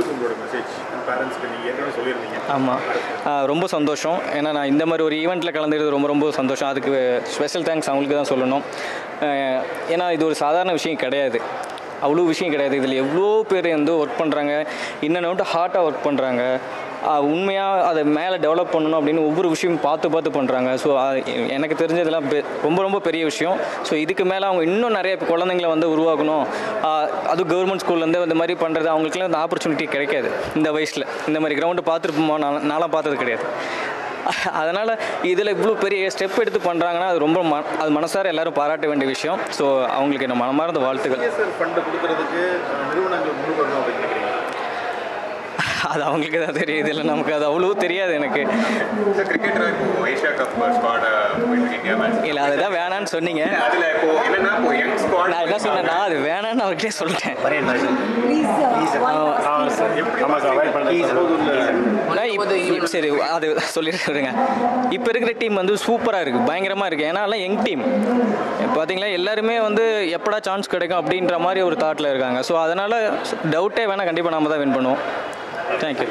பேரண்ட்ஸுக்கு உங்களோட மெசேஜ் பேரண்ட்ஸ்க்கு நீங்கள் ஏற்கனவே சொல்லியிருந்தீங்க. ஆமாம், ரொம்ப சந்தோஷம். ஏன்னா நான் இந்த மாதிரி ஒரு ஈவெண்ட்டில் கலந்துக்கிறது ரொம்ப ரொம்ப சந்தோஷம். அதுக்கு ஸ்பெஷல் தேங்க்ஸ் அவங்களுக்கு தான் சொல்லணும். ஏன்னா இது ஒரு சாதாரண விஷயம் கிடையாது, அவ்வளோ விஷயம் கிடையாது. இதில் எவ்வளோ பேர் வந்து ஒர்க் பண்ணுறாங்க, இன்னொன்று ஹார்ட்டாக ஒர்க் பண்ணுறாங்க. உண்மையாக அதை மேலே டெவலப் பண்ணணும் அப்படின்னு ஒவ்வொரு விஷயமும் பார்த்து பண்ணுறாங்க. ஸோ எனக்கு தெரிஞ்சதெல்லாம் ரொம்ப ரொம்ப பெரிய விஷயம். ஸோ இதுக்கு மேலே அவங்க இன்னும் நிறைய குழந்தைங்களை வந்து உருவாக்கணும். அதுவும் கவர்மெண்ட் ஸ்கூல்லேருந்து இந்த மாதிரி பண்ணுறது அவங்களுக்குலாம் இந்த ஆப்பர்ச்சுனிட்டி கிடைக்காது. இந்த வயசில் இந்த மாதிரி கிரவுண்டு பார்த்துருப்போமா, நான்லாம் பார்த்தது கிடையாது. அதனால் இதில் இவ்வளோ பெரிய ஸ்டெப் எடுத்து பண்ணுறாங்கன்னா அது ரொம்ப அது மனசார எல்லோரும் பாராட்ட வேண்டிய விஷயம். ஸோ அவங்களுக்கு என்ன மனமார்ந்த வாழ்த்துக்கள். ஃபண்டு கொடுக்கறதுக்கு நிறுவனங்கள் முன் வரணும் அப்படின்னு நினைக்கிறீங்க? அது அவங்களுக்கு தான் தெரியுது, இல்லை நமக்கு அது அவ்வளோ தெரியாது எனக்கு. இல்லை அதுதான் வேணான்னு சொன்னீங்க. நான் என்ன சொன்னேன்னா அது வேணான்னு அவர்கிட்டே சொல்லிட்டேன். சரி அது சொல்லிடுறேங்க. இப்போ இருக்கிற டீம் வந்து சூப்பராக இருக்குது, பயங்கரமாக இருக்குது. ஏன்னா எல்லாம் யங் டீம் பார்த்தீங்களா, எல்லாருமே வந்து எப்படா சான்ஸ் கிடைக்கும் அப்படின்ற மாதிரி ஒரு தாட்டில் இருக்காங்க. ஸோ அதனால் டவுட்டே வேணால் கண்டிப்பாக நம்ம தான் வின் பண்ணுவோம். Thank you.